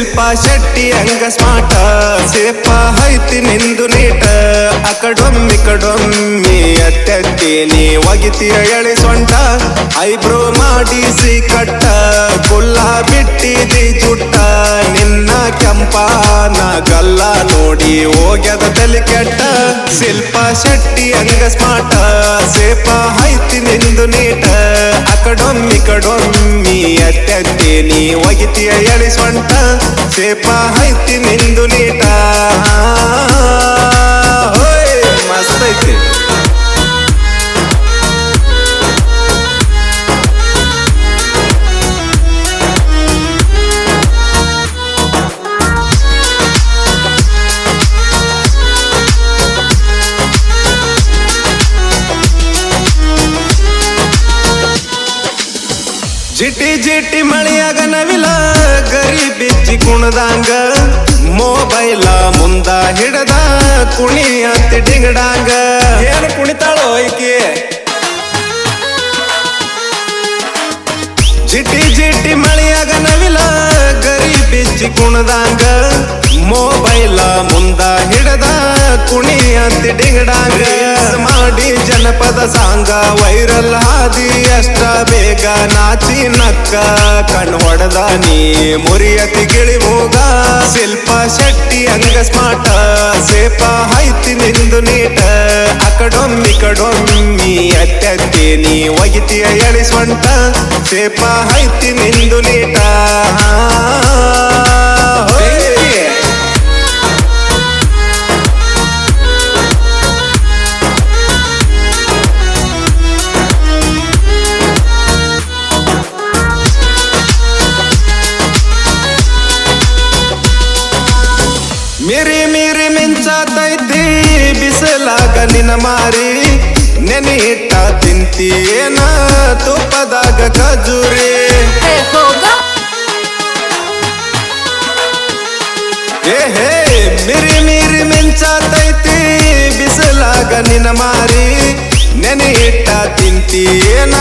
ಶಿಲ್ಪ ಶೆಟ್ಟಿ ಹಂಗ ಸ್ಮಾರ್ಟ ಸೇಪ ಐತಿ ನಿಂದು ನೀಟ ಅಕಡೊಮ್ಮಿ ಅತ್ತೆತ್ತಿ ನೀ ಒಗಿತೀಯ ಎಳಿ ಸೊಂಟ ಐಬ್ರೋ ಮಾಡಿಸಿ ಕಟ್ಟ ಕುಲ್ಲ ಬಿಟ್ಟಿದಿ ಜುಟ್ಟ ನಿನ್ನ ಕೆಂಪಾನ ಗಲ್ಲ ನೋಡಿ ಹೋಗ್ಯದ ತಲೆ ಕೆಟ್ಟ ಶಿಲ್ಪ ಶೆಟ್ಟಿ ಹಂಗ ಸ್ಮಾರ್ಟ ಸೇಪ ಐತಿ ನಿಂದು ನೀಟ ಅಕಡೊಮ್ಮಿ ಅತ್ತೆತ್ತಿ ನೀ ಒಗಿತೀಯ ಎಳಿ ಸೊಂಟ ಸೇಪ ಐತಿ ನಿಂದು ನೀಟ ಮಸ್ತ್ ಐತಿ ಜಿಟಿ ಜಿಟಿ ಮಳಿಯಾಗ ನವಿಲ ಗರಿ ಬಿಚ್ಚಿ ಕುಣದಂಗ ಮೊಬೈಲ ಮುಂದ ಹಿಡದ ಕುಣಿ ಅಂತಿ ಡಿಂಗಡಾಂಗ ಏನು ಕುಣಿತಾಳೋ ಐಕಿ ಜಿಟಿ ಜಿಟಿ ಮಳಿಯಾಗ ನವಿಲ ಗರಿ ಬಿಚ್ಚಿ ಕುಣದಂಗ ಮೊಬೈಲ ಮುಂದ ಹಿಡದ ಕುಣಿ ಅಂತಿ ಡಿಂಗಡಾಂಗ ಮಾಡಿ ಜನಪದ ಸಾಂಗ ವೈರಲ್ ಹಾದಿ ಅಷ್ಟ ಬೇಗ ನಾಚಿ ನಕ್ಕ ಕಣ್ ಹೊಡೆದ ನೀ ಮುರಿಯತಿ ಗಿಳಿ ಹೋಗ ಶಿಲ್ಪ ಶೆಟ್ಟಿ ಹಂಗ ಸ್ಮಾರ್ಟ ಸೇಪ ಐತಿ ನಿಂದು ನೀಟ ಅಕಡೊಮ್ಮಿ ಅತ್ತೆತ್ತಿ ನೀ ಒಗಿತೀಯ ಎಳಿ ಸೊಂಟ ಸೇಪ ಐತಿ ನಿಂದು ನೀಟ ಮೇರಿ ಮೇರಿ ಮಿಂಚಾತೈತಿ ಬಿಸಲಾಗ ನಿನ ಮಾರಿ ನೆನೆ ಇಟ್ಟ ತಿಂತೀಯೇನ ತುಪ್ಪದಾಗ ಖಜೂರಿ ಹೇ ಮೇರಿ ಮೇರಿ ಮಿಂಚಾತೈತಿ ಬಿಸಲಾಗ ನಿನ ಮಾರಿ ನೆನೆ ಇಟ್ಟ ತಿಂತೀಯೇನ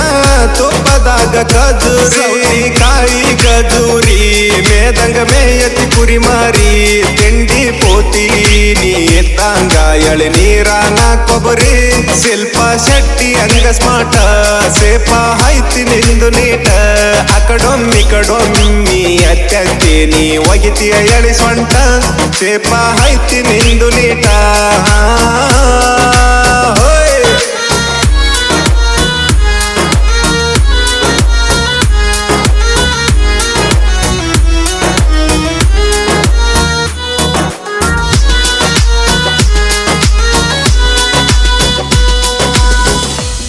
ತುಪ್ಪದಾಗ ಖಜೂರಿ ಕಾಯಿ ಖಜೂರಿ ಮೇದಂಗ ಮೇಯತಿ ಕುರಿ ಮಾರಿ ತಿಂಡಿ ಪೋತಿ ನೀ ಎತ್ತಂಗ ಎಳೆ ನೀರಾನ ಕೊಬ್ಬರಿ ಶಿಲ್ಪ ಶೆಟ್ಟಿ ಹಂಗ ಸ್ಮಾರ್ಟ ಸೇಪ ಐತಿ ನಿಂದು ನೀಟ ಅಕಡೊಮ್ಮಿ ಅತ್ತೆತ್ತಿ ನೀ ಒಗಿತೀಯ ಎಳಿ ಸೊಂಟ ಸೇಪ ಐತಿ ನಿಂದು ನೀಟ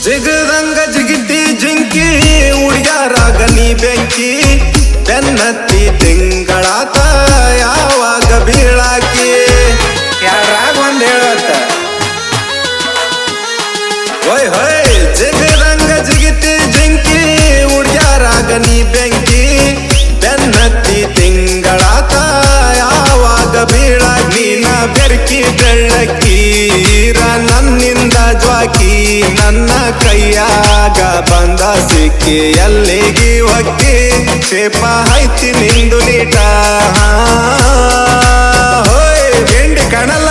ಜಿಗದಂಗ ಜಿಗಿತಿ ಜಿಂಕಿ ಉಡ್ಯಾರಾಗ ನೀ ಬೆಂಕಿ ಬೆನ್ನತ್ತಿ ತಿಂಗಳಾತ ಯಾವಾಗ ಬೀಳಾಕಿ ಯಾರಾಗ ಒಂದ್ ಹೇಳತ್ತ ಹೊಯ್ ಹೊಯ್ ಜಿಗದಂಗ ಜಿಗಿತಿ ಜಿಂಕಿ ಉಡ್ಯಾರಾಗ ನೀ ಬೆಂಕಿ ಬೆನ್ನತ್ತಿ ತಿಂಗಳಾತ ಯಾವಾಗ ಬೀಳಾಕಿ ನಾ ಬೆರ್ಕಿ ಬೆಳ್ಳಕ್ಕಿ ನನ್ನಿಂದ ಜ್ವಾಕಿ ನನ್ನ ಕೈಯಾಗ ಬಂದ ಸಿಕ್ಕಿ ಎಲ್ಲಿಗಿ ಹೊಕ್ಕಿ ಸೇಪ ಐತಿ ನಿಂದು ನೀಟ ಹೋಯ್ ಬೆಂಡಿ ಕಾಣಲ್ಲ